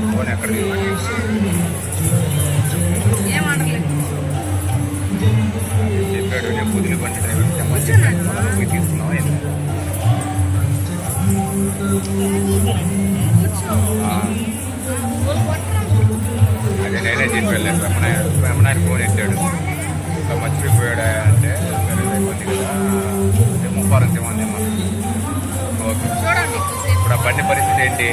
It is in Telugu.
ఫోన్ ఎక్కడ చెప్పాడు నేను పొద్దున బండి డ్రైవర్ తెమ్మని పోయి తీసుకున్నావా అదే నేనే చెప్పి వెళ్ళాను రమణాయన ఫోన్ ఎత్తాడు ఇంకా మర్చిపోయాడా అంటే అయిపోయింది కదా ముప్పారం తెమ్మంది ఓకే ఇప్పుడు ఆ బండి పరిస్థితి ఏంటి?